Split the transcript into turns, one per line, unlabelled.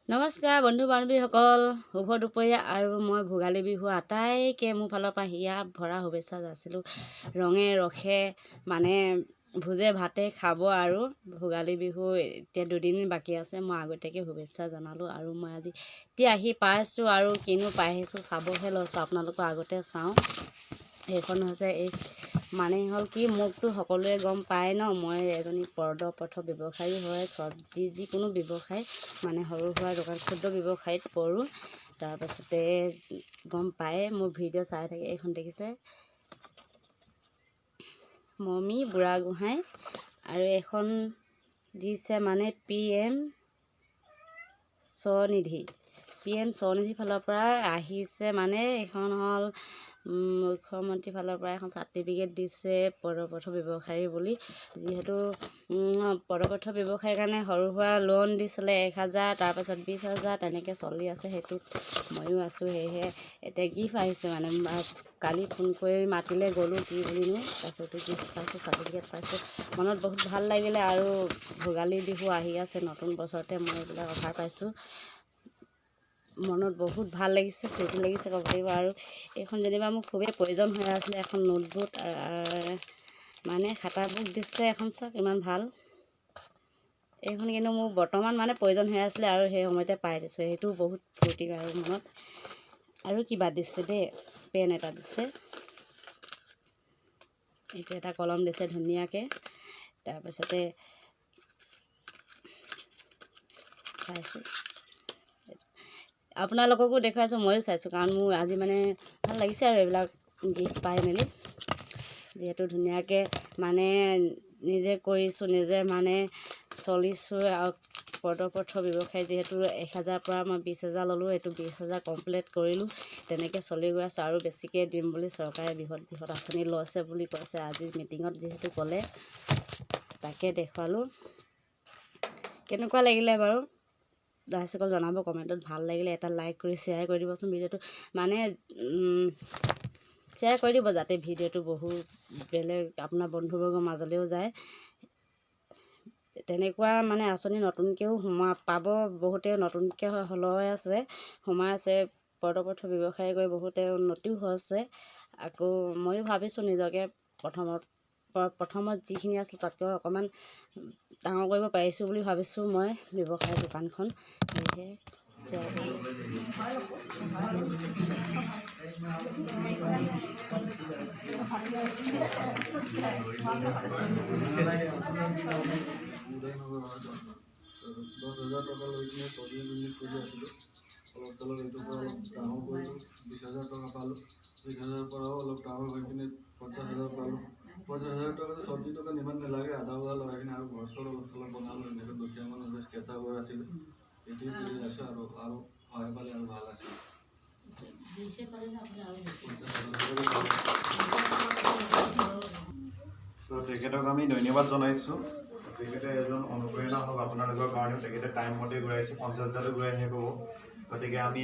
নমস্কাৰ বন্ধু বান্ধৱীসকল, শুভ দুপৰীয়া আৰু মই ভোগালী বিহু আটাইকে মোৰ ফালৰ পৰা হিয়া ভৰা শুভেচ্ছা যাচিলোঁ। ৰঙে ৰসে মানে ভোজে ভাতে খাব আৰু ভোগালী বিহু এতিয়া দুদিন বাকী আছে। মই আগতীয়াকৈ শুভেচ্ছা জনালোঁ আৰু মই আজি এতিয়া আহি পাইছোঁ আৰু কিনো পাই আহিছোঁ চাবহে লৈছোঁ। আপোনালোকৰ আগতে চাওঁ। এইখন হৈছে এই মানে হ'ল কি, মোকতো সকলোৱে গম পায় ন, মই এজনী পথ ব্যৱসায়ী হয়। চব্জি যিকোনো ব্যৱসায় মানে সৰু সুৰা দোকান ক্ষুদ্ৰ ব্যৱসায়ীত কৰোঁ। তাৰপাছতে গম পায়ে মোৰ ভিডিঅ' চাই থাকে। এইখন দেখিছে মমী বুঢ়াগোহাঁই আৰু এখন দিছে মানে PM স্বনিধি ফালৰ পৰা আহিছে। মানে এইখন হ'ল মুখ্যমন্ত্ৰীৰ ফালৰ পৰা এখন চাৰ্টিফিকেট দিছে পথ ব্যৱসায়ী বুলি। যিহেতু পথ ব্যৱসায়ীৰ কাৰণে সৰু সুৰা লোন দিছিলে 1000, তাৰপাছত 20,000 তেনেকৈ চলি আছে। সেইটোত ময়ো আছোঁ। সেয়েহে এতিয়া গিফ্ট আহিছে মানে কালি ফোন কৰি মাতিলে গ'লোঁ কি বুলিনো, তাৰপিছতো গিফ্ট পাইছোঁ, চাৰ্টিফিকেট পাইছোঁ। মনত বহুত ভাল লাগিলে আৰু ভোগালী বিহু আহি আছে, নতুন বছৰতে মই এইবিলাক অফাৰ পাইছোঁ। মনত বহুত ভাল লাগিছে, ফূৰ্তি লাগিছে ক'ব লাগিব। আৰু এইখন যেনিবা মোক খুবেই প্ৰয়োজন হৈ আছিলে, এখন নোটবুক মানে খাতা বুক দিছে এখন। চাওক ইমান ভাল, এইখন কিন্তু মোৰ বৰ্তমান মানে প্ৰয়োজন হৈ আছিলে আৰু সেই সময়তে পাই দিছোঁ। সেইটো বহুত ফূৰ্তি আৰু মনত। আৰু কিবা দিছে দেই, পেন এটা দিছে, এইটো এটা কলম দিছে ধুনীয়াকৈ। তাৰপাছতে চাইছোঁ, আপোনালোককো দেখুৱাইছোঁ, ময়ো চাইছোঁ, কাৰণ মোৰ আজি মানে ভাল লাগিছে আৰু এইবিলাক গিফ্ট পাই মেলি। যিহেতু ধুনীয়াকৈ মানে নিজে কৰিছোঁ, নিজে মানে চলিছোঁ আৰু পথ ব্যৱসায় যিহেতু 1000 পৰা মই 20,000 ল'লোঁ, এইটো 20,000 কমপ্লিট কৰিলোঁ। তেনেকৈ চলি গৈ আছোঁ আৰু বেছিকৈ দিম বুলি চৰকাৰে বৃহৎ আঁচনি লৈছে বুলি কৈছে। আজি মিটিঙত যিহেতু ক'লে তাকে দেখুৱালোঁ। কেনেকুৱা লাগিলে বাৰু দৰ্শকক জনাব কমেণ্টত। ভাল লাগিলে এটা লাইক কৰি শ্বেয়াৰ কৰি দিবচোন ভিডিঅ'টো, মানে শ্বেয়াৰ কৰি দিব যাতে ভিডিঅ'টো বহুত বেলেগ আপোনাৰ বন্ধুবৰ্গৰ মাজলৈও যায়। তেনেকুৱা মানে আঁচনি নতুনকৈও পাব, বহুতে নতুনকৈ লৈ আছে, সোমাই আছে। পথ ব্যৱসায় কৰি বহুতে উন্নতিও হৈছে। আকৌ ময়ো ভাবিছোঁ নিজকে প্ৰথমত যিখিনি আছিল তাতকৈ অকণমান ডাঙৰ কৰিব পাৰিছোঁ বুলি ভাবিছোঁ মই ব্যৱসায় দোকানখন। সেয়েহে শ্বেয়াৰ কৰি
অলপ চলপ এইটোৰ পৰা অলপ ডাঙৰ কৰিলোঁ, 20,000 টকা পালোঁ। 20,000 পৰাও অলপ ডাঙৰ হৈ কিনে 50,000 পালোঁ। 50,000 টকাটো চব্জি দোকান ইমান নালাগে, আদা বঢ়া লগাই কিনে আৰু ঘৰ চৰ অলপ চলপ বনালোঁ। এনেকৈ দুখীয়া মানুহ কেঁচা ঘৰ আছিলে, এইটোৱে কৰি আছোঁ আৰু সহায় পালে আৰু ভাল আছিল। তেখেতক আমি ধন্যবাদ জনাইছোঁ। তেখেতে এজন অনুপ্ৰেৰণা হওক আপোনালোকৰ কাৰণেও। তেখেতে টাইম মতে ঘূৰাইছে, 50,000 ঘূৰাই শেষ হ'ব। গতিকে আমি